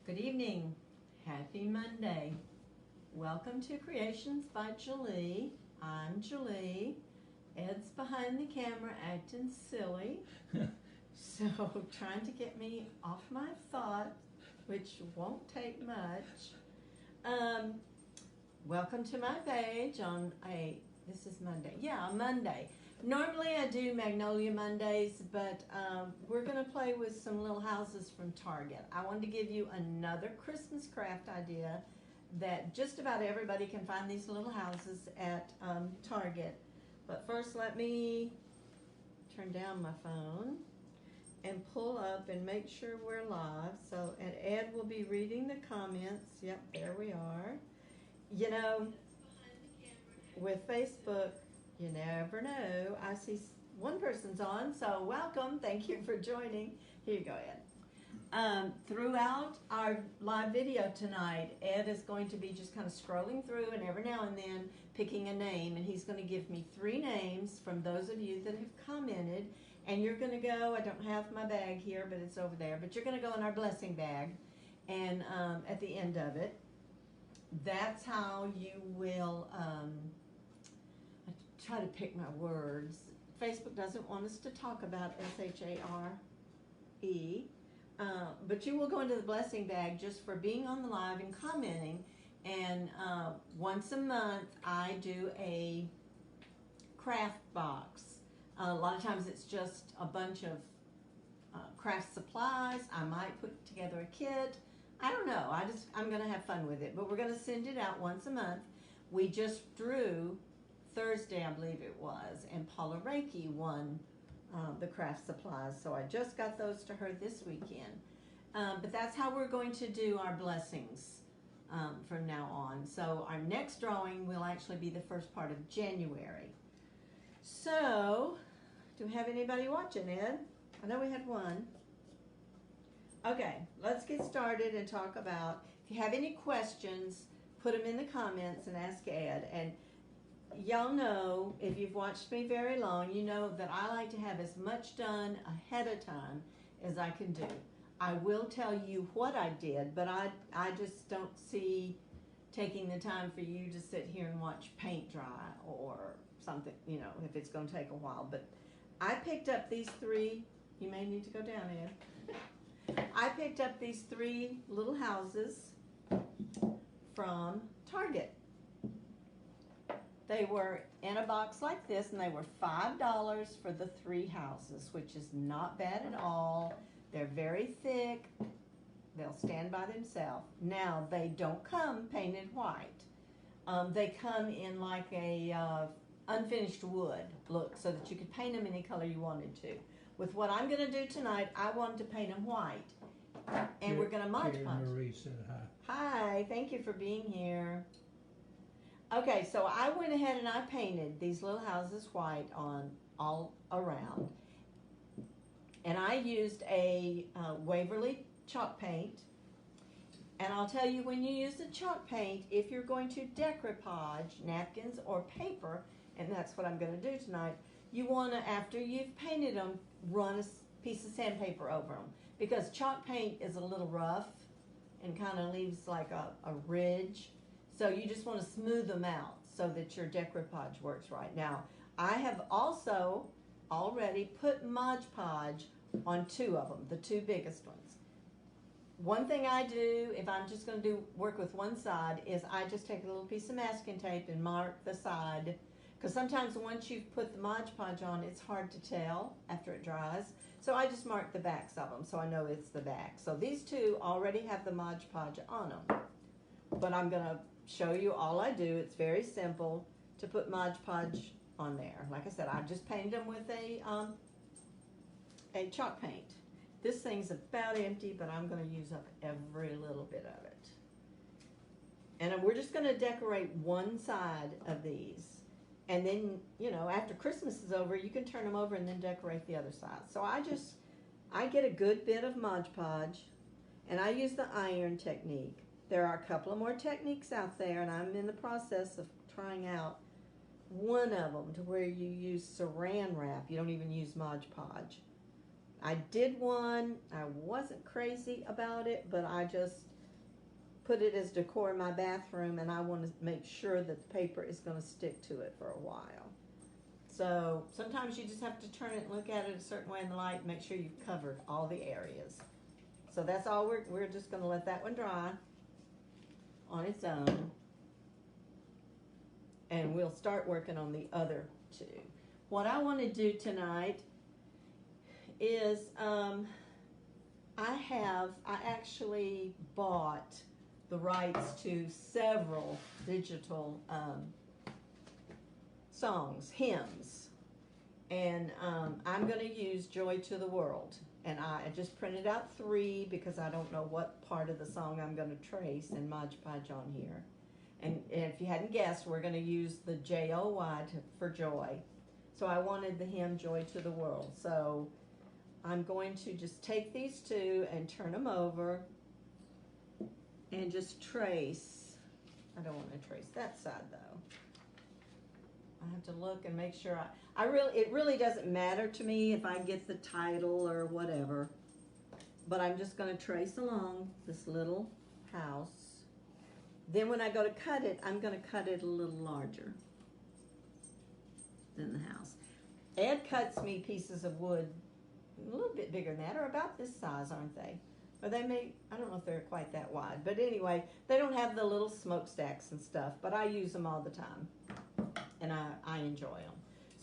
Good evening. Happy Monday. Welcome to Creations by Julie. I'm Julie. Ed's behind the camera acting silly. So trying to get me off my thought, which won't take much. Welcome to my page on this is Monday. Yeah, Monday. Normally I do Magnolia Mondays, but we're going to play with some little houses from Target. I wanted to give you another Christmas craft idea that just about everybody can find these little houses at Target. But first let me turn down my phone and pull up and make sure we're live. So, and Ed will be reading the comments. Yep, there we are. You know, with Facebook, you never know. I see one person's on, so welcome. Thank you for joining. Here you go, Ed. Throughout our live video tonight, Ed is going to be just kind of scrolling through and every now and then picking a name, and he's going to give me 3 names from those of you that have commented, and you're going to go, I don't have my bag here, but it's over there, but you're going to go in our blessing bag, and at the end of it, that's how you will I try to pick my words. Facebook doesn't want us to talk about S-H-A-R-E, but you will go into the blessing bag just for being on the live and commenting. And once a month, I do a craft box. A lot of times it's just a bunch of craft supplies. I might put together a kit. I don't know. I'm going to have fun with it. But we're going to send it out once a month. We just drew Thursday, I believe it was, and Paula Reiki won the craft supplies. So I just got those to her this weekend. But that's how we're going to do our blessings from now on. So our next drawing will actually be the first part of January. So, do we have anybody watching, Ed? I know we had one. Okay, let's get started and talk about, if you have any questions, put them in the comments and ask Ed. And y'all know, if you've watched me very long, you know that I like to have as much done ahead of time as I can do. I will tell you what I did, but I just don't see taking the time for you to sit here and watch paint dry or something, you know, if it's going to take a while. But I picked up these 3, you may need to go down, Ed. I picked up these 3 little houses from Target. They were in a box like this, and they were $5 for the 3 houses, which is not bad at all. They're very thick. They'll stand by themselves. Now, they don't come painted white. They come in like a unfinished wood look so that you could paint them any color you wanted to. With what I'm going to do tonight, I wanted to paint them white. And we're going to Mod Podge. Marie said hi. Hi, thank you for being here. Okay, so I went ahead and I painted these little houses white on all around. And I used a Waverly chalk paint. And I'll tell you, when you use the chalk paint, if you're going to decoupage napkins or paper, and that's what I'm going to do tonight, you want to, after you've painted them, run a piece of sandpaper over them. Because chalk paint is a little rough and kind of leaves like a ridge. So you just want to smooth them out so that your decoupage works right. Now, I have also already put Mod Podge on 2 of them, the 2 biggest ones. One thing I do, if I'm just going to work with one side, is I just take a little piece of masking tape and mark the side. Because sometimes once you've put the Mod Podge on, it's hard to tell after it dries. So I just mark the backs of them so I know it's the back. So these 2 already have the Mod Podge on them. But I'm going to show you all I do. It's very simple to put Mod Podge on there. Like I said, I just painted them with a chalk paint. This thing's about empty, but I'm going to use up every little bit of it. And we're just going to decorate one side of these. And then, you know, after Christmas is over, you can turn them over and then decorate the other side. So I get a good bit of Mod Podge, and I use the iron technique. There are a couple of more techniques out there, and I'm in the process of trying out one of them to where you use saran wrap. You don't even use Mod Podge. I did one. I wasn't crazy about it, but I just put it as decor in my bathroom, and I want to make sure that the paper is going to stick to it for a while. So sometimes you just have to turn it and look at it a certain way in the light and make sure you've covered all the areas. So that's all we're just going to let that one dry on its own. And we'll start working on the other two. What I want to do tonight is I actually bought the rights to several digital songs, hymns, and I'm going to use Joy to the World, and I just printed out 3 because I don't know what part of the song I'm going to trace and Mod Podge on here. And if you hadn't guessed, we're going to use the J-O-Y for joy. So I wanted the hymn Joy to the World. So I'm going to just take these 2 and turn them over and just trace. I don't want to trace that side though. I have to look and make sure it really doesn't matter to me if I get the title or whatever. But I'm just going to trace along this little house. Then when I go to cut it, I'm going to cut it a little larger than the house. Ed cuts me pieces of wood a little bit bigger than that, or about this size, aren't they? Or they may, I don't know if they're quite that wide. But anyway, they don't have the little smokestacks and stuff, but I use them all the time. And I enjoy them.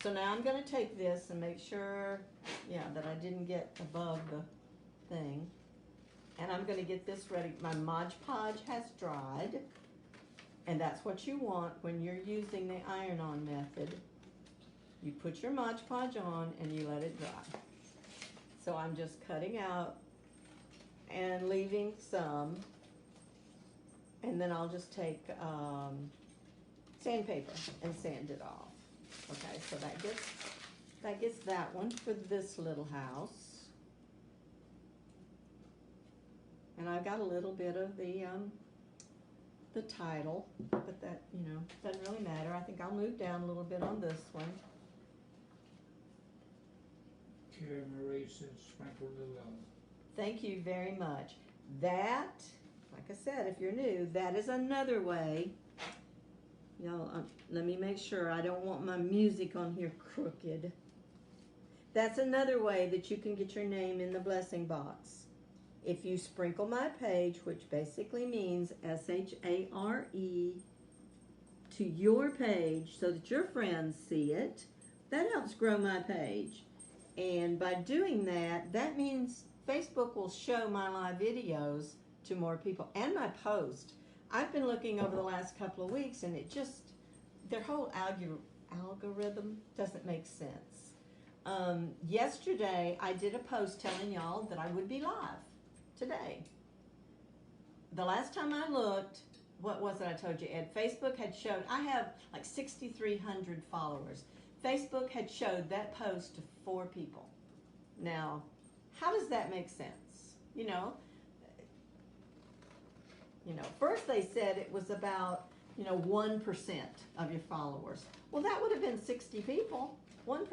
So now I'm going to take this and make sure, that I didn't get above the thing. And I'm going to get this ready. My Mod Podge has dried. And that's what you want when you're using the iron-on method. You put your Mod Podge on and you let it dry. So I'm just cutting out and leaving some. And then I'll just take sandpaper and sand it off. Okay, so that gets that one for this little house. And I've got a little bit of the title, but that, doesn't really matter. I think I'll move down a little bit on this one. Carrie Marie said sprinkle the love. Thank you very much. That, like I said, if you're new, that is another way. Let me make sure I don't want my music on here crooked. That's another way that you can get your name in the blessing box. If you sprinkle my page, which basically means SHARE, to your page so that your friends see it, that helps grow my page. And by doing that, that means Facebook will show my live videos to more people and my post. I've been looking over the last couple of weeks, and their whole algorithm doesn't make sense. Yesterday, I did a post telling y'all that I would be live today. The last time I looked, what was it I told you, Ed? Facebook had showed, I have like 6,300 followers. Facebook had showed that post to 4 people. Now, how does that make sense? First they said it was about, 1% of your followers. Well, that would have been 60 people, 1%.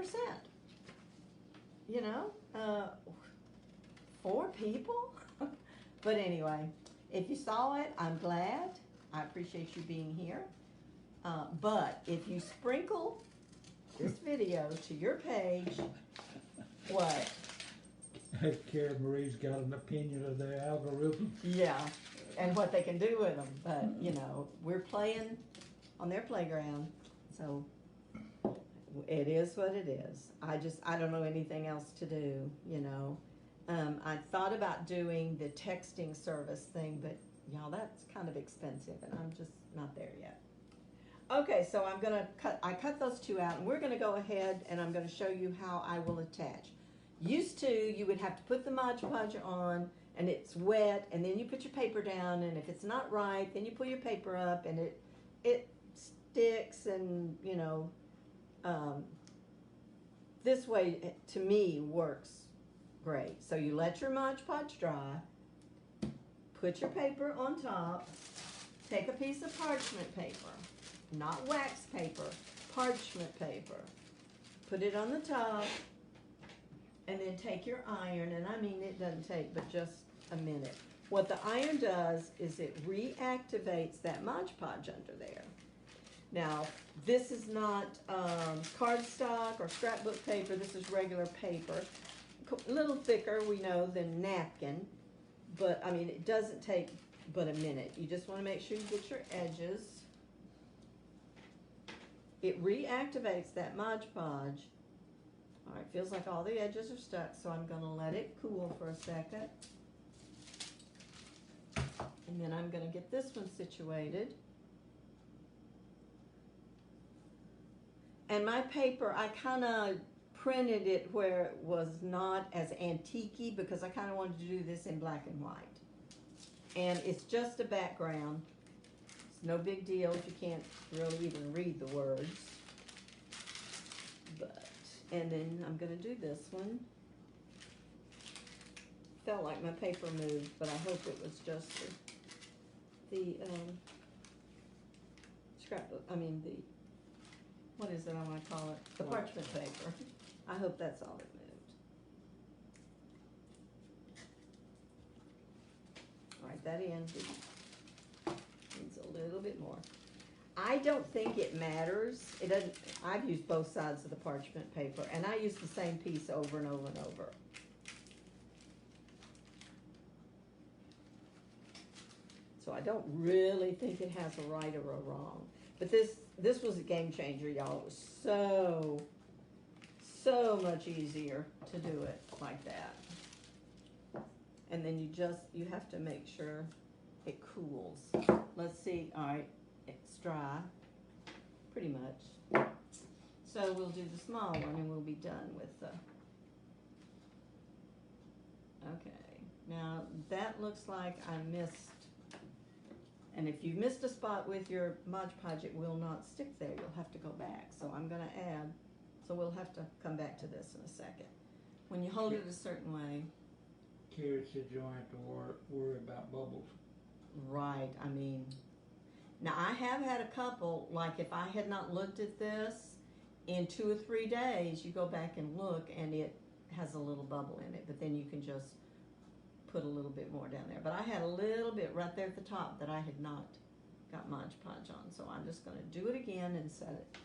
4 people? But anyway, if you saw it, I'm glad. I appreciate you being here. But if you sprinkle this video to your page, what? Carrie Marie's got an opinion of the algorithm. Yeah, and what they can do with them. But, we're playing on their playground, so it is what it is. I don't know anything else to do, I thought about doing the texting service thing, but, that's kind of expensive, and I'm just not there yet. Okay, so I cut those 2 out, and we're going to go ahead and I'm going to show you how I will attach. Used to, you would have to put the Mod Podge on, and it's wet, and then you put your paper down, and if it's not right, then you pull your paper up, and it sticks, and, this way, to me, works great. So you let your Mod Podge dry, put your paper on top, take a piece of parchment paper, not wax paper, parchment paper. Put it on the top, and then take your iron, and I mean it doesn't take but just a minute. What the iron does is it reactivates that Mod Podge under there. Now, this is not cardstock or scrapbook paper. This is regular paper. A little thicker, we know, than napkin. But, I mean, it doesn't take but a minute. You just want to make sure you get your edges. It reactivates that Mod Podge. All right, feels like all the edges are stuck, so I'm going to let it cool for a second. And then I'm going to get this one situated. And my paper, I kind of printed it where it was not as antique-y because I kind of wanted to do this in black and white. And it's just a background. It's no big deal if you can't really even read the words. But, and then I'm going to do this one. Felt like my paper moved, but I hope it was just the scrapbook, what is it I want to call it? The parchment paper. I hope that's all it moved. All right, that end needs a little bit more. I don't think it matters. It doesn't. I've used both sides of the parchment paper, and I use the same piece over and over and over. So I don't really think it has a right or a wrong. But this was a game changer, y'all. It was so much easier to do it like that. And then you have to make sure it cools. Let's see, all right, it's dry, pretty much. So we'll do the small one and we'll be done with the, okay. Now that looks like I missed, and if you missed a spot with your Mod Podge, it will not stick there. You'll have to go back. So I'm going to add, so we'll have to come back to this in a second. When you hold it a certain way. Carrie said you don't have to worry about bubbles. Right, I mean, now I have had a couple, like if I had not looked at this, in 2 or 3 days, you go back and look and it has a little bubble in it, but then you can just put a little bit more down there. But I had a little bit right there at the top that I had not got Mod Podge on, so I'm just going to do it again and set it.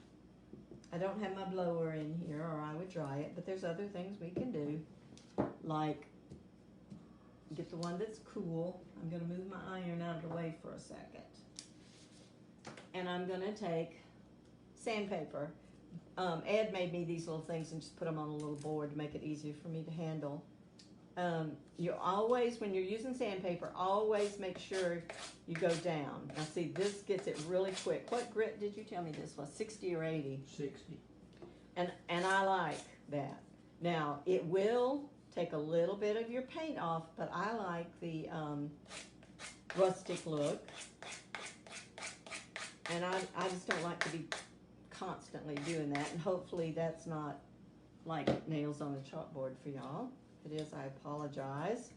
I don't have my blower in here, or I would dry it, but there's other things we can do, like get the one that's cool. I'm going to move my iron out of the way for a second. And I'm going to take sandpaper. Ed made me these little things and just put them on a little board to make it easier for me to handle. You always, when you're using sandpaper, always make sure you go down. Now see, this gets it really quick. What grit did you tell me this was, 60 or 80? 60. And I like that. Now, it will take a little bit of your paint off, but I like the rustic look. And I just don't like to be constantly doing that, and hopefully that's not like nails on a chalkboard for y'all. If it is, I apologize.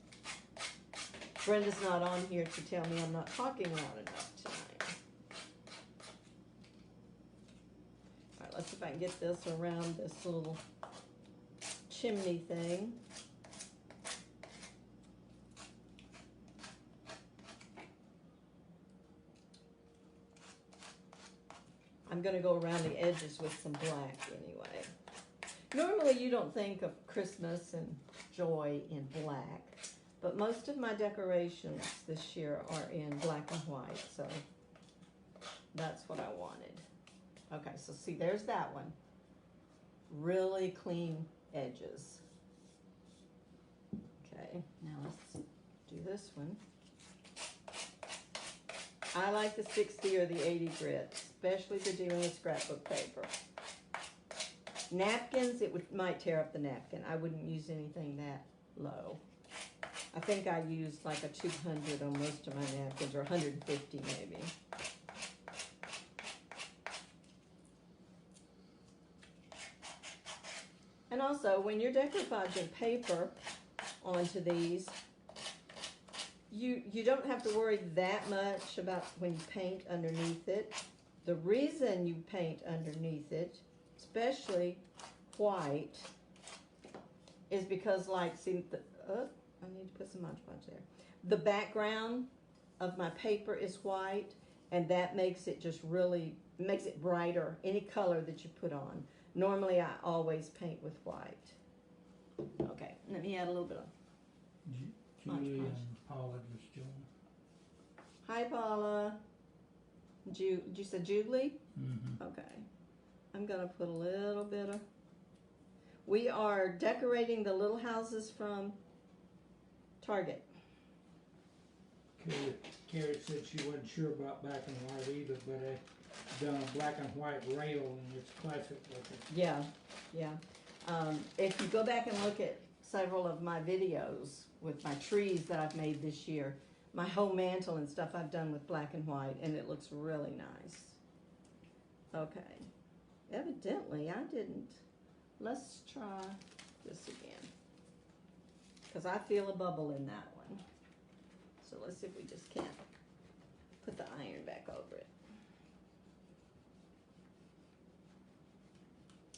Brenda's not on here to tell me I'm not talking loud enough tonight. All right, let's see if I can get this around this little chimney thing. I'm going to go around the edges with some black anyway. Normally you don't think of Christmas and joy in black, but most of my decorations this year are in black and white, so that's what I wanted. Okay, so see, there's that one. Really clean edges. Okay, now let's do this one. I like the 60 or the 80 grit, especially if you're dealing with scrapbook paper. Napkins, might tear up the napkin. I wouldn't use anything that low. I think I used like a 200 on most of my napkins, or 150 maybe. And also, when you're decoupaging paper onto these, you don't have to worry that much about when you paint underneath it. The reason you paint underneath it, especially white, is because, like, see, I need to put some Mod Podge there. The background of my paper is white, and that makes it just really, makes it brighter, any color that you put on. Normally I always paint with white. Okay, let me add a little bit of. Julie and Paula just joined. Hi Paula. Did you say Julie? Mm-hmm. Okay. I'm gonna put a little bit of. We are decorating the little houses from Target. Carrie said she wasn't sure about black and white either, but I done a black and white rail and it's classic looking. Yeah, yeah. If you go back and look at several of my videos with my trees that I've made this year, my whole mantle and stuff I've done with black and white, and it looks really nice. Okay. Evidently, I didn't. Let's try this again, because I feel a bubble in that one. So let's see if we just can't put the iron back over it.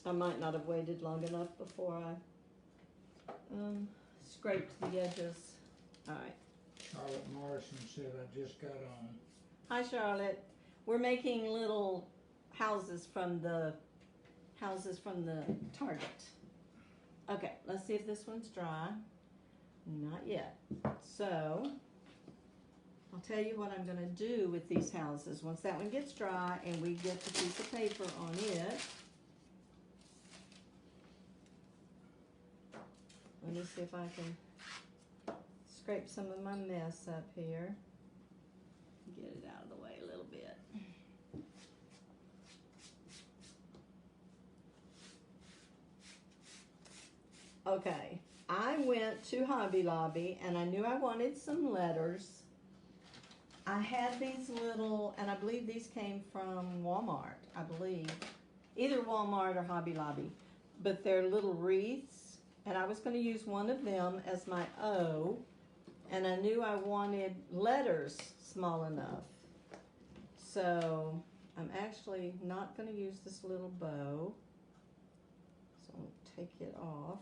I might not have waited long enough before I scraped the edges. All right. Charlotte Morrison said I just got on. Hi, Charlotte. We're making little houses from the Target. Okay, let's see if this one's dry. Not yet. So I'll tell you what I'm going to do with these houses. Once that one gets dry and we get the piece of paper on it, let me see if I can scrape some of my mess up here. Get it out of the way a little bit. Okay, I went to Hobby Lobby and I knew I wanted some letters. I had these little, and I believe these came from Walmart, I believe. Either Walmart or Hobby Lobby. But they're little wreaths, and I was going to use one of them as my O. And I knew I wanted letters small enough. So I'm actually not going to use this little bow. So I'm going to take it off.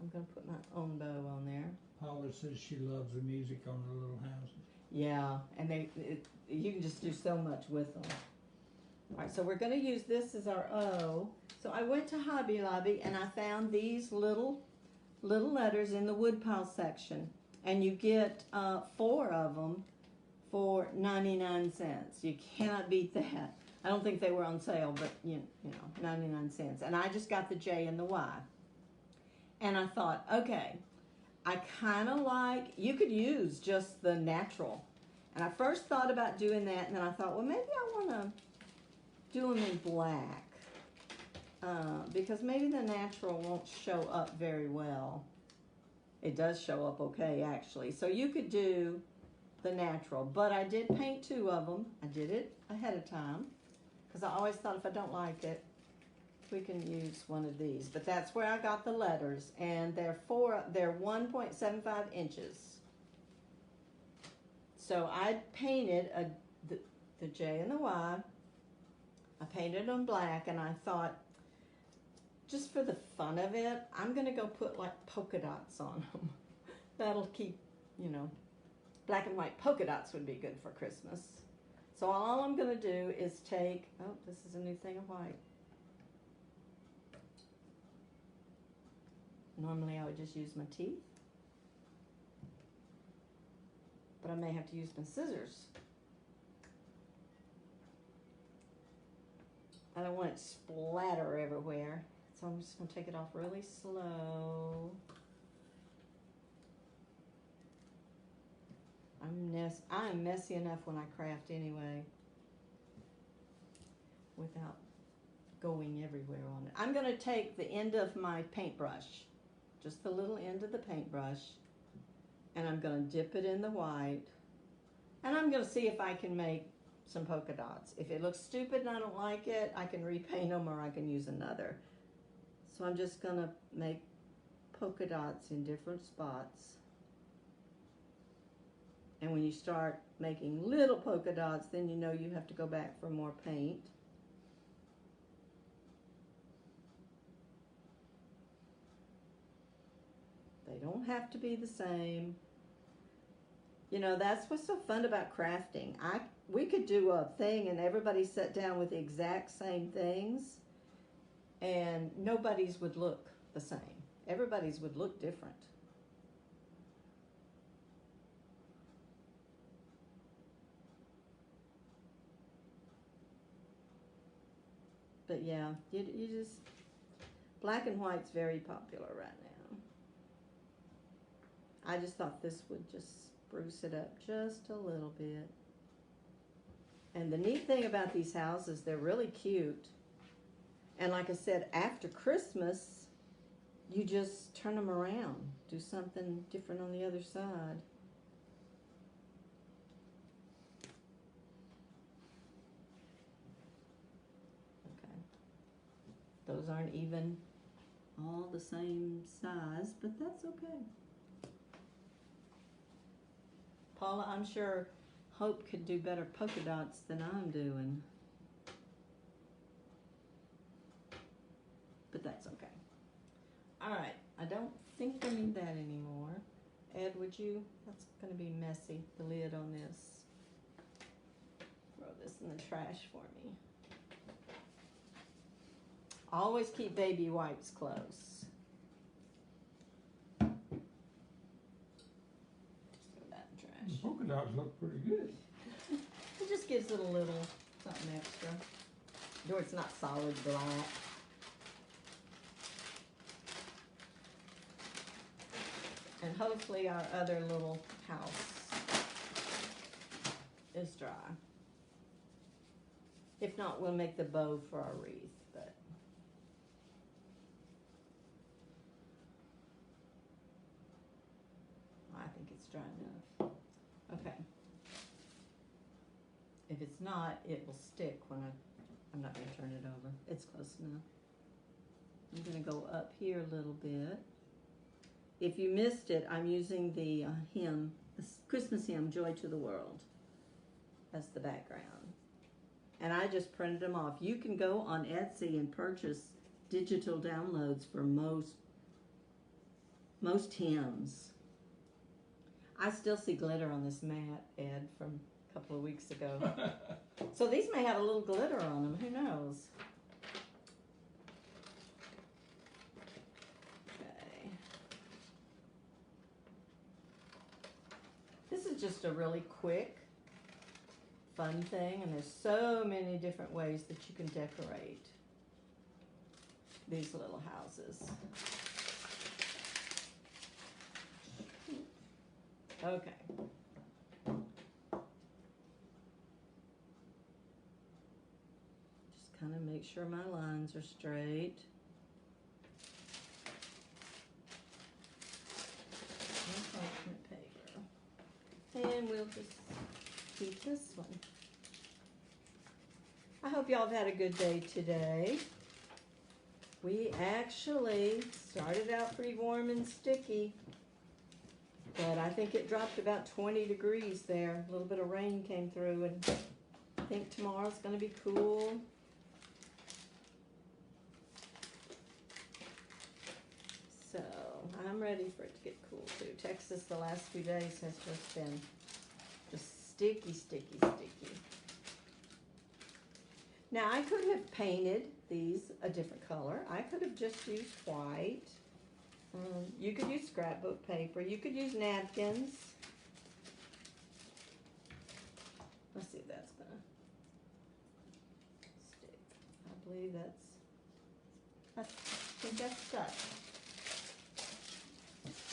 I'm going to put my own bow on there. Paula says she loves the music on the little houses. Yeah, and you can just do so much with them. All right, so we're going to use this as our O. So I went to Hobby Lobby and I found these little letters in the woodpile section. And you get 4 of them for 99 cents. You cannot beat that. I don't think they were on sale, but you know, 99 cents. And I just got the J and the Y. And I thought, okay, I kind of like, you could use just the natural. And I first thought about doing that, and then I thought, well, maybe I want to do them in black. Because maybe the natural won't show up very well. It does show up okay, actually. So you could do the natural. But I did paint 2 of them. I did it ahead of time. Because I always thought if I don't like it, we can use one of these. But that's where I got the letters. And they're 1.75 inches. So I painted the J and the Y. I painted them black, and I thought, just for the fun of it, I'm going to go put like polka dots on them. That'll keep, you know, black and white polka dots would be good for Christmas. So all I'm going to do is take, oh, this is a new thing of white. Normally I would just use my teeth, but I may have to use my scissors. I don't want it to splatter everywhere. So I'm just going to take it off really slow. I'm messy enough when I craft anyway, without going everywhere on it. I'm going to take the end of my paintbrush, just the little end of the paintbrush, and I'm going to dip it in the white, and I'm going to see if I can make some polka dots. If it looks stupid and I don't like it, I can repaint them or I can use another. So I'm just going to make polka dots in different spots. And when you start making little polka dots, then you know you have to go back for more paint. They They don't have to be the same. You know, that's what's so fun about crafting. We could do a thing and everybody sat down with the exact same things and nobody's would look the same. Everybody's would look different. But yeah, you just, black and white's very popular right now. I just thought this would just spruce it up just a little bit. And the neat thing about these houses, they're really cute. And like I said, after Christmas, you just turn them around. Do something different on the other side. Okay. Those aren't even all the same size, but that's okay. Paula, I'm sure Hope could do better polka dots than I'm doing. But that's okay. All right, I don't think I need that anymore. Ed, would you? That's going to be messy, the lid on this. Throw this in the trash for me. Always keep baby wipes close. Just throw that in the trash. The polka dots look pretty good. It just gives it a little something extra. Though it's not solid black. And hopefully our other little house is dry. If not, we'll make the bow for our wreath, but I think it's dry enough. Okay. If it's not, it will stick when I'm not going to turn it over. It's close enough. I'm going to go up here a little bit. If you missed it, I'm using the hymn, the Christmas hymn, Joy to the World, as the background. And I just printed them off. You can go on Etsy and purchase digital downloads for most hymns. I still see glitter on this mat, Ed, from a couple of weeks ago. So these may have a little glitter on them. Who knows? This is just a really quick, fun thing, and there's so many different ways that you can decorate these little houses. Okay. Just kind of make sure my lines are straight. And we'll just keep this one. I hope y'all have had a good day today. We actually started out pretty warm and sticky, but I think it dropped about 20 degrees there. A little bit of rain came through, and I think tomorrow's going to be cool. So I'm ready for it to get cool too. Texas the last few days has just been just sticky, sticky, sticky. Now I could have painted these a different color. I could have just used white. You could use scrapbook paper. You could use napkins. Let's see if that's gonna stick. I believe I think that's stuck.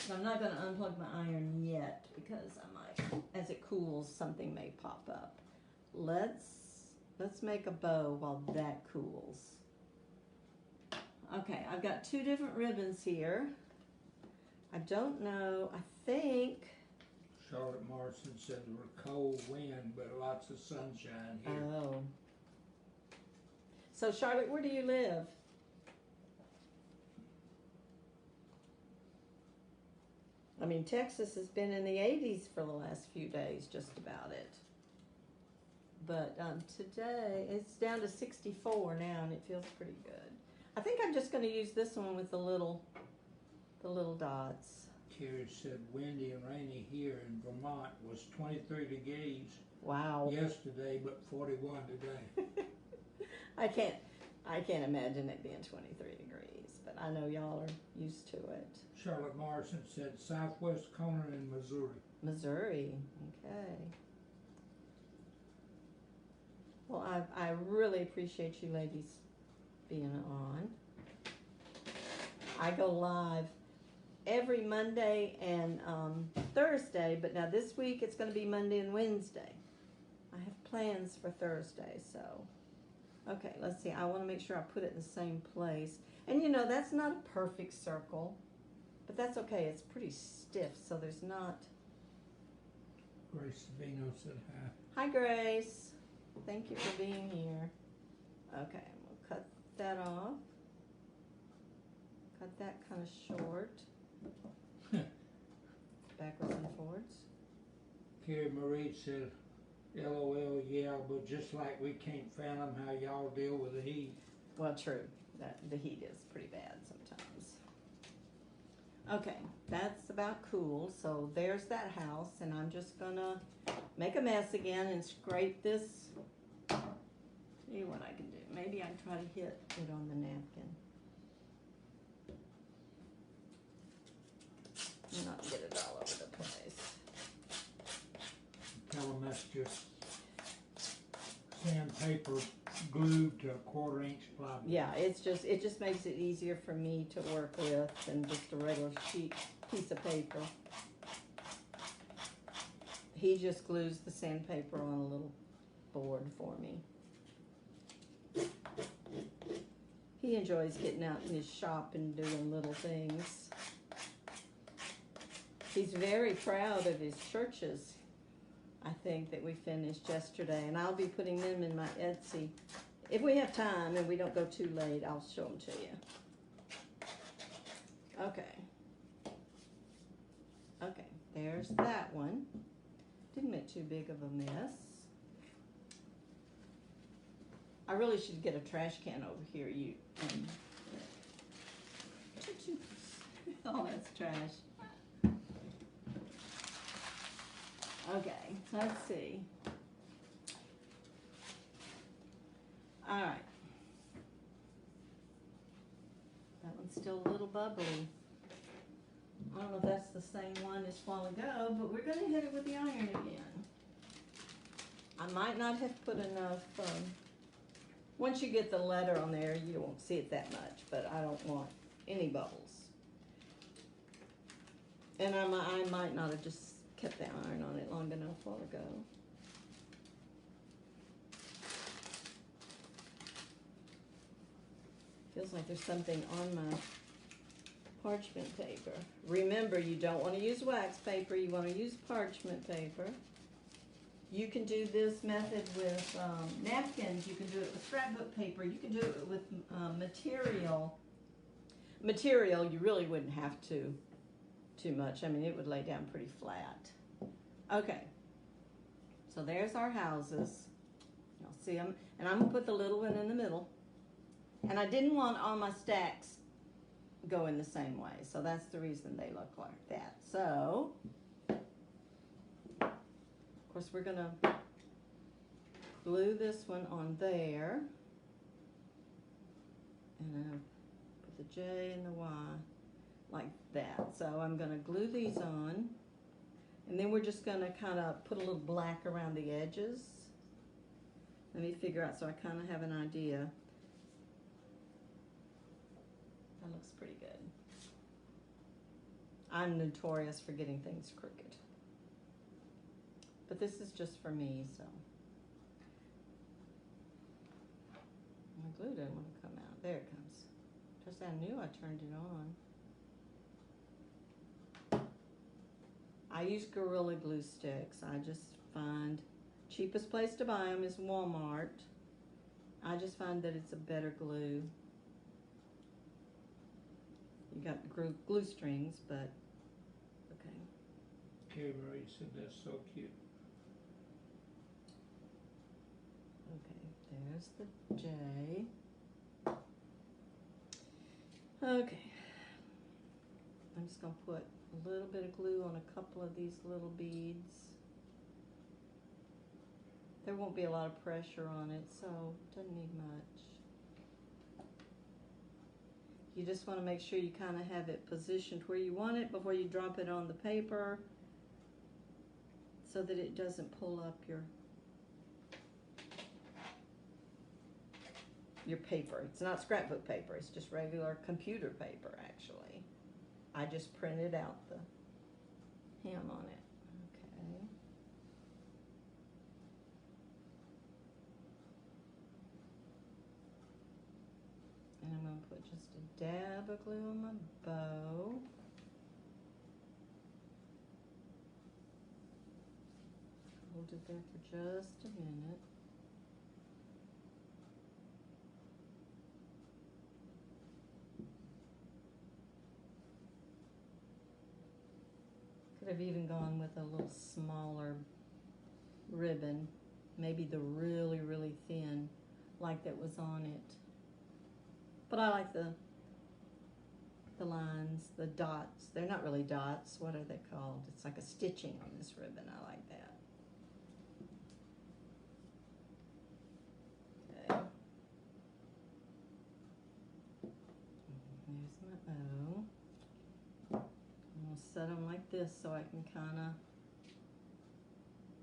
I'm not going to unplug my iron yet because I might, as it cools, something may pop up. Let's make a bow while that cools. Okay, I've got two different ribbons here. I don't know, I think... Charlotte Morrison said there were cold wind, but lots of sunshine here. Oh. So Charlotte, where do you live? I mean, Texas has been in the 80s for the last few days, just about it. But today, it's down to 64 now, and it feels pretty good. I think I'm just going to use this one with the little dots. Carrie said windy and rainy here in Vermont was 23 degrees Wow. yesterday, but 41 today. I can't imagine it being 23 degrees, but I know y'all are used to it. Charlotte Morrison said southwest corner in Missouri. Missouri, okay. Well, I really appreciate you ladies being on. I go live every Monday and Thursday, but now this week it's going to be Monday and Wednesday. I have plans for Thursday, so. Okay, let's see. I want to make sure I put it in the same place. And you know, that's not a perfect circle, but that's okay. It's pretty stiff, so there's not. Grace Savino said hi. Hi, Grace. Thank you for being here. Okay, we'll cut that off. Cut that kind of short. Backwards and forwards. Carrie Marie said, LOL, yeah, but just like we can't fathom how y'all deal with the heat. Well, true. The heat is pretty bad sometimes. Okay, that's about cool. So there's that house, and I'm just gonna make a mess again and scrape this. See what I can do. Maybe I can try to hit it on the napkin. And not get it all over the place. Tell them that's just sandpaper glued to a 1/4 inch plywood. Yeah, it just makes it easier for me to work with than just a regular piece of paper. He just glues the sandpaper on a little board for me. He enjoys getting out in his shop and doing little things. He's very proud of his churches, I think, that we finished yesterday, and I'll be putting them in my Etsy. If we have time and we don't go too late, I'll show them to you. Okay. Okay, there's that one. Didn't make too big of a mess. I really should get a trash can over here. Oh, that's trash. Okay, let's see. All right. That one's still a little bubbly. I don't know if that's the same one as a while ago, but we're going to hit it with the iron again. I might not have put enough, once you get the letter on there, you won't see it that much, but I don't want any bubbles. And I might not have just kept the iron on it long enough a while ago. Feels like there's something on my parchment paper. Remember, you don't want to use wax paper, you want to use parchment paper. You can do this method with napkins, you can do it with scrapbook paper, you can do it with material. Material, you really wouldn't have to too much. I mean, it would lay down pretty flat. Okay, so there's our houses. You'll see them, and I'm going to put the little one in the middle. And I didn't want all my stacks going the same way, so that's the reason they look like that. So, of course, we're going to glue this one on there. And put the J and the Y like that. So I'm going to glue these on. And then we're just going to kind of put a little black around the edges. Let me figure out so I kind of have an idea. That looks pretty good. I'm notorious for getting things crooked. But this is just for me, so. My glue didn't want to come out. There it comes. Just I knew I turned it on. I use Gorilla Glue sticks. I just find cheapest place to buy them is Walmart. I just find that it's a better glue. You got glue strings, but okay. Carrie Marie said that's so cute. Okay, there's the J. Okay. I'm just going to put a a little bit of glue on a couple of these little beads. There won't be a lot of pressure on it, so it doesn't need much. You just want to make sure you kind of have it positioned where you want it before you drop it on the paper so that it doesn't pull up your paper. It's not scrapbook paper, it's just regular computer paper actually. I just printed out the hem on it. Okay. And I'm going to put just a dab of glue on my bow. Hold it there for just a minute. Could have even gone with a little smaller ribbon, maybe the really, really thin, like that was on it. But I like the lines, the dots. They're not really dots. What are they called? It's like a stitching on this ribbon. I like that. Okay. There's my O. I'm going to set them like this so I can kind of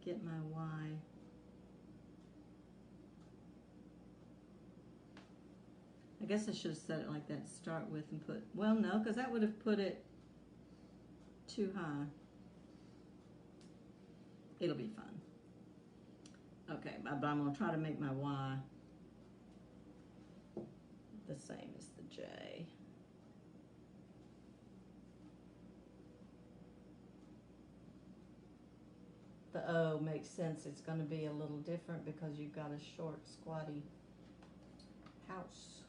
get my Y. I guess I should have set it like that to start with and put, well, no, because that would have put it too high. It'll be fun. Okay, but I'm going to try to make my Y the same as the J. The O makes sense. It's going to be a little different because you've got a short, squatty house.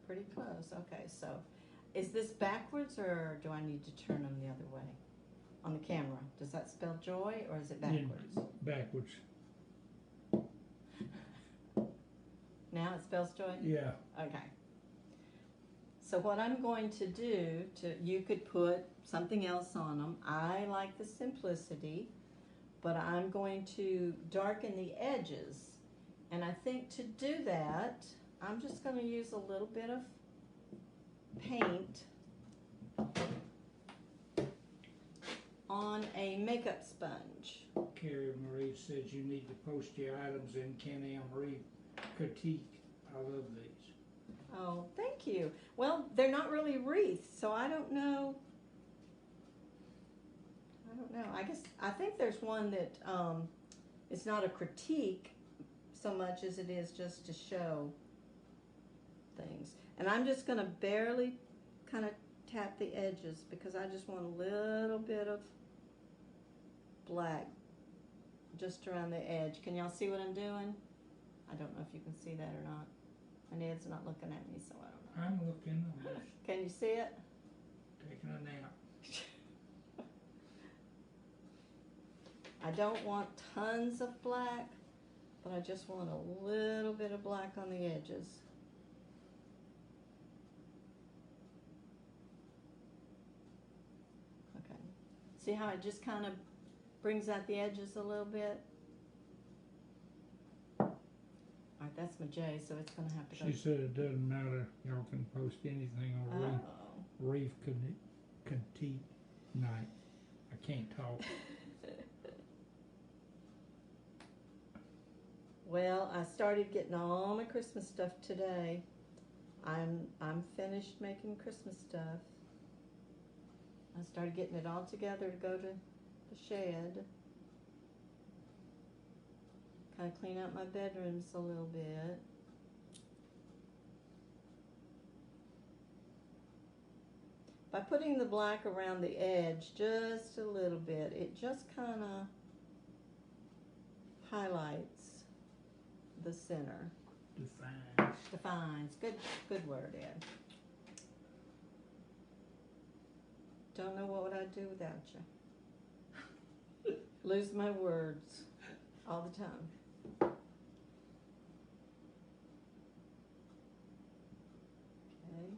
Pretty close. Okay, so is this backwards or do I need to turn them the other way? On the camera, does that spell joy or is it backwards? Yeah, backwards. Now it spells joy? Yeah. Okay. So what I'm going to do, you could put something else on them. I like the simplicity, but I'm going to darken the edges. And I think to do that, I'm just going to use a little bit of paint on a makeup sponge. Carrie Marie says you need to post your items in Kenny and Marie critique. I love these. Oh, thank you. Well, they're not really wreaths, so I don't know. I think there's one that it's not a critique so much as it is just to show things. And I'm just going to barely kind of tap the edges because I just want a little bit of black just around the edge. Can y'all see what I'm doing? I don't know if you can see that or not. And Ed's not looking at me, so I don't know. I'm looking. I'm just Can you see it? taking a nap. I don't want tons of black, but I just want a little bit of black on the edges. Okay. See how it just kind of brings out the edges a little bit? All right, that's my J, so it's going to have to go. She said it doesn't matter. Y'all can post anything on Reef Critique night. I can't talk. Well, I started getting all my Christmas stuff today. I'm finished making Christmas stuff. I started getting it all together to go to the shed. Kind of clean out my bedrooms a little bit. By putting the black around the edge just a little bit, it just kind of highlights the center. Defines. Good word, Ed. Don't know what would I do without you. Lose my words. all the time. Okay.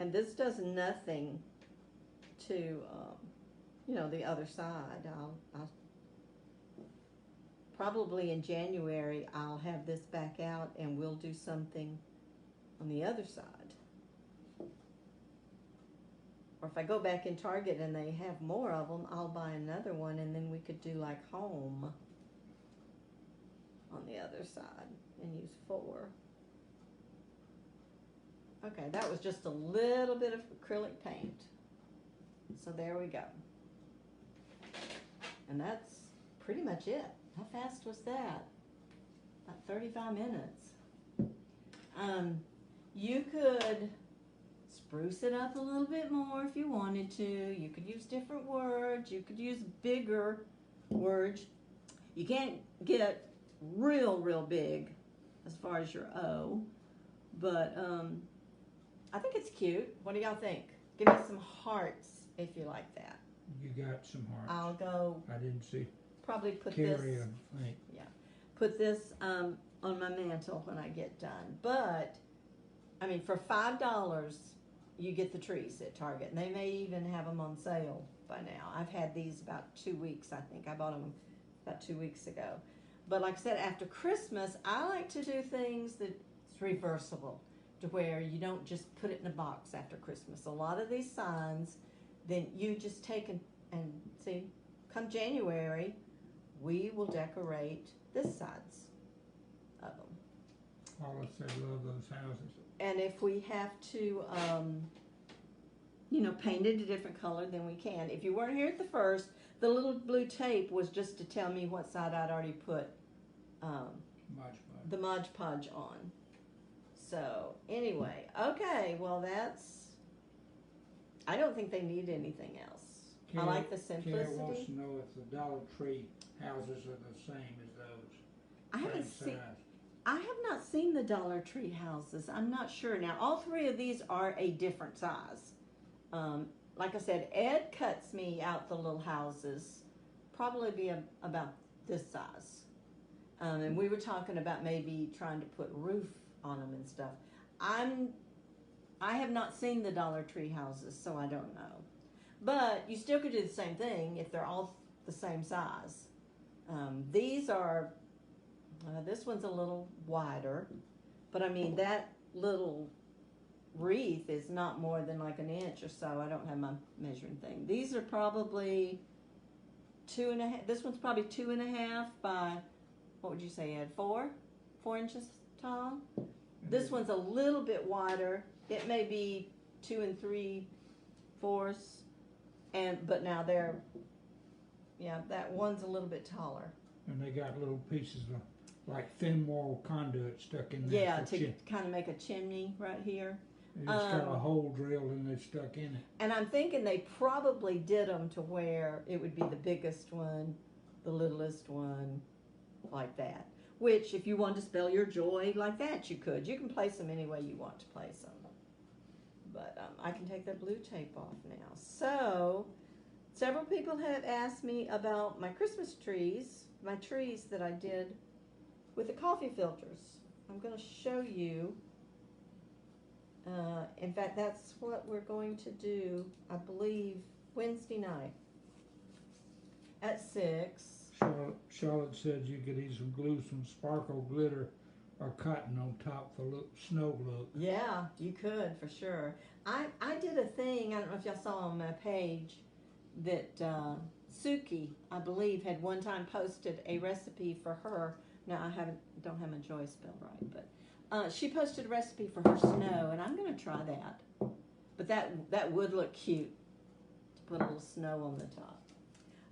And this does nothing to, you know, the other side. I'll probably in January I'll have this back out and we'll do something on the other side. Or if I go back in Target and they have more of them, I'll buy another one and then we could do like home on the other side and use 4. Okay, that was just a little bit of acrylic paint. So there we go. And that's pretty much it. How fast was that? About 35 minutes. You could spruce it up a little bit more if you wanted to. You could use different words. You could use bigger words. You can't get real big as far as your O, but I think it's cute. What do y'all think? Give me some hearts if you like that. You got some hearts. I'll go. I didn't see. Probably put Carry this. them. Right. Yeah, put this on my mantle when I get done. But I mean, for $5, you get the trees at Target, and they may even have them on sale by now. I've had these about 2 weeks, I think. I bought them about 2 weeks ago. But like I said, after Christmas, I like to do things that's reversible, to where you don't just put it in a box after Christmas. A lot of these signs, then you just take and see, come January, we will decorate this sides of them. Paula said love those houses. And if we have to, you know, paint it a different color, then we can. If you weren't here at the first, the little blue tape was just to tell me what side I'd already put the Mod Podge on. So, anyway, okay, well that's, I don't think they need anything else. I like the simplicity. Kara wants to know if the Dollar Tree houses are the same as those. I have not seen the Dollar Tree houses. I'm not sure. Now, all 3 of these are a different size. Like I said, Ed cuts me out the little houses, probably be about this size. And we were talking about maybe trying to put roof on them and stuff. I have not seen the Dollar Tree houses, so I don't know. But you still could do the same thing if they're all the same size. These are, this one's a little wider, but I mean that little wreath is not more than like an inch or so. I don't have my measuring thing. These are probably 2.5. This one's probably 2.5 by, what would you say, Ed? 4 inches tall. This one's a little bit wider. It may be 2 3/4, but now they're, yeah, that one's a little bit taller. And they got little pieces of like thin wall conduit stuck in there. Yeah, to kind of make a chimney right here. It's got a hole drilled and they're stuck in it. And I'm thinking they probably did them to where it would be the biggest one, the littlest one, like that. Which, if you want to spell your joy like that, you could. You can place them any way you want to place them. But I can take that blue tape off now. So, several people have asked me about my Christmas trees, my trees that I did with the coffee filters. I'm going to show you. In fact, that's what we're going to do, I believe, Wednesday night at 6. Charlotte said you could either glue some sparkle glitter or cotton on top for snow look. Yeah, you could, for sure. I did a thing, I don't know if y'all saw on my page, that Suki, I believe, had one time posted a recipe for her. Now, I don't have my joy spelled right, but she posted a recipe for her snow, and I'm going to try that. But that would look cute, to put a little snow on the top.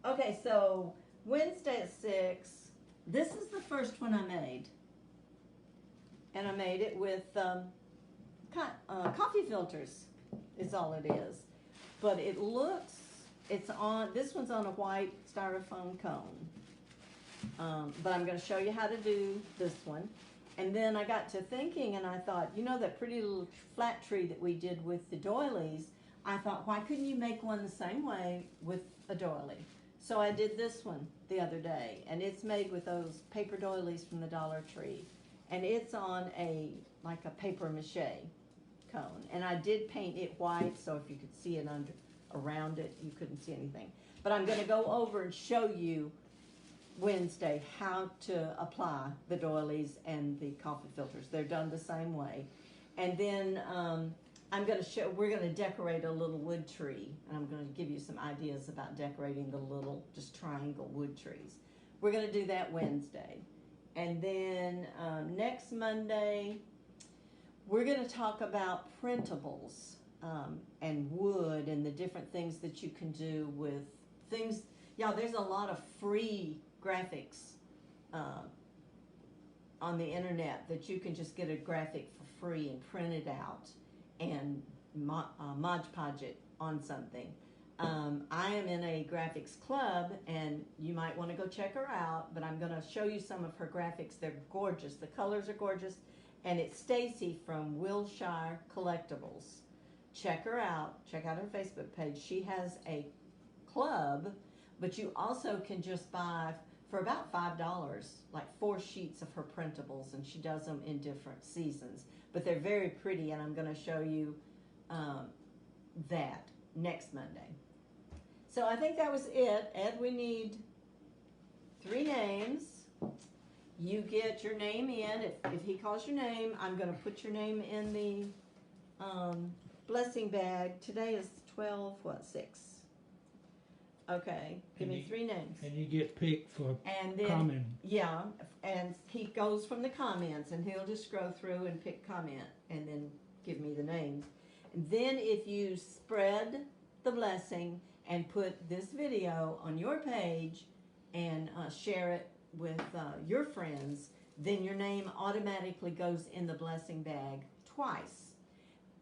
Okay, so Wednesday at 6, this is the first one I made. And I made it with coffee filters is all it is. But it looks, this one's on a white styrofoam cone. But I'm going to show you how to do this one. And then I got to thinking and I thought, you know that pretty little flat tree that we did with the doilies? I thought, why couldn't you make one the same way with a doily? So I did this one the other day, and it's made with those paper doilies from the Dollar Tree, and it's on like a paper mache cone, and I did paint it white, so if you could see it around it, you couldn't see anything. But I'm going to go over and show you Wednesday how to apply the doilies and the coffee filters. They're done the same way. And then we're going to decorate a little wood tree, and I'm going to give you some ideas about decorating the little just triangle wood trees. We're going to do that Wednesday. And then next Monday, we're going to talk about printables and wood and the different things that you can do with things. Yeah, there's a lot of free graphics on the internet that you can just get a graphic for free and print it out and Mod Podge it on something. I am in a graphics club, and you might want to go check her out, but I'm going to show you some of her graphics. They're gorgeous. The colors are gorgeous, and it's Stacy from Wilshire Collectibles. Check her out. Check out her Facebook page. She has a club, but you also can just buy for about $5, like 4 sheets of her printables, and she does them in different seasons. But they're very pretty, and I'm going to show you that next Monday. So I think that was it. Ed, we need 3 names. You get your name in. If he calls your name, I'm going to put your name in the blessing bag. Today is 6. Okay, give me 3 names. And you get picked for and then, comment. Yeah, and he goes from the comments, and he'll just scroll through and pick comment and then give me the names. And then if you spread the blessing and put this video on your page and share it with your friends, then your name automatically goes in the blessing bag twice.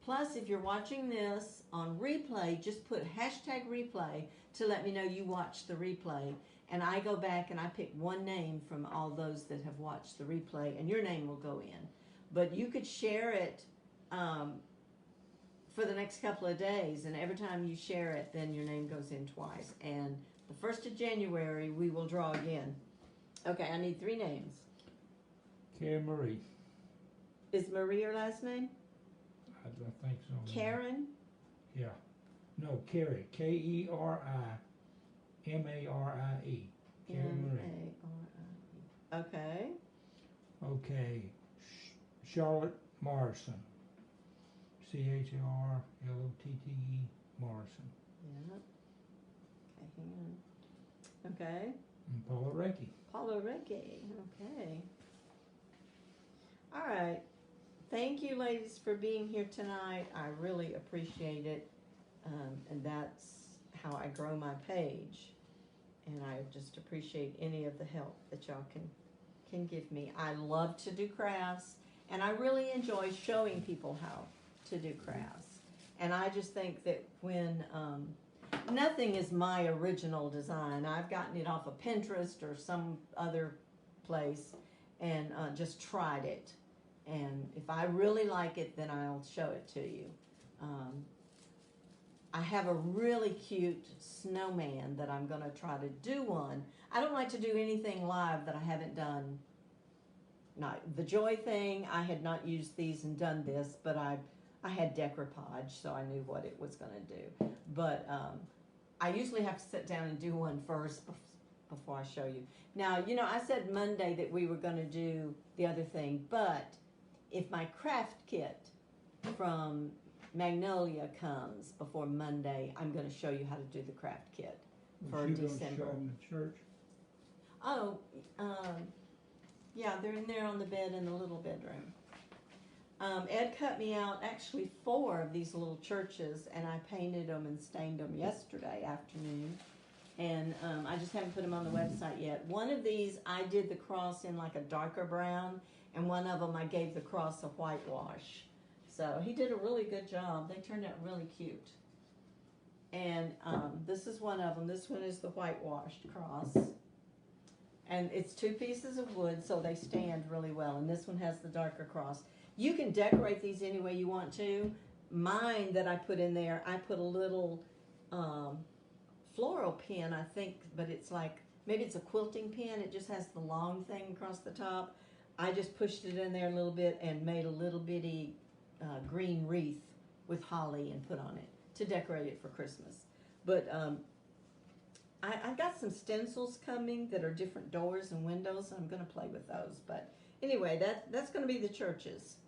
Plus, if you're watching this on replay, just put #replay to let me know you watched the replay. And I go back and I pick 1 name from all those that have watched the replay, and your name will go in. But you could share it for the next couple of days, and every time you share it, then your name goes in twice. And the 1st of January, we will draw again. Okay, I need 3 names. Karen Marie. Is Marie your last name? I think so. Karen? Yeah. No, Carrie. Kerimare. Karen Marie. M-A-R-I-E. Okay. Okay. Charlotte Morrison. CHRLOTTE Morrison. Yeah. Okay, hang on. Okay. And Paula Reiki. Paula Ricky. Okay. All right. Thank you, ladies, for being here tonight. I really appreciate it. And that's how I grow my page. And I just appreciate any of the help that y'all can give me. I love to do crafts, and I really enjoy showing people how to do crafts. And I just think that when nothing is my original design, I've gotten it off of Pinterest or some other place and just tried it. And if I really like it, then I'll show it to you. I have a really cute snowman that I'm going to try to do one. I don't like to do anything live that I haven't done. Not the joy thing, I had not used these and done this, but I had decoupage, so I knew what it was going to do. But I usually have to sit down and do one first before I show you. Now, you know, I said Monday that we were going to do the other thing, but if my craft kit from Magnolia comes before Monday, I'm going to show you how to do the craft kit for December. Show them the church? Oh, yeah, they're in there on the bed in the little bedroom. Ed cut me out actually 4 of these little churches, and I painted them and stained them yesterday afternoon. And I just haven't put them on the website yet. One of these, I did the cross in like a darker brown, and one of them I gave the cross a whitewash. So he did a really good job. They turned out really cute. And this is one of them. This one is the whitewashed cross. And it's 2 pieces of wood, so they stand really well. And this one has the darker cross. You can decorate these any way you want to. Mine that I put in there, I put a little floral pin, I think, but it's like, maybe it's a quilting pin. It just has the long thing across the top. I just pushed it in there a little bit and made a little bitty green wreath with holly and put on it to decorate it for Christmas. But I've got some stencils coming that are different doors and windows. I'm going to play with those. But anyway, that's going to be the churches.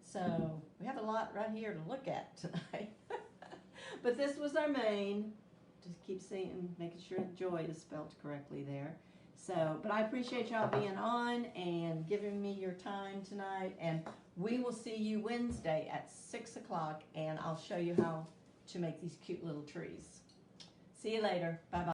So we have a lot right here to look at tonight. But this was our main. Just keep seeing, making sure joy is spelled correctly there. So, but I appreciate y'all being on and giving me your time tonight. And we will see you Wednesday at 6 o'clock, and I'll show you how to make these cute little trees. See you later. Bye-bye.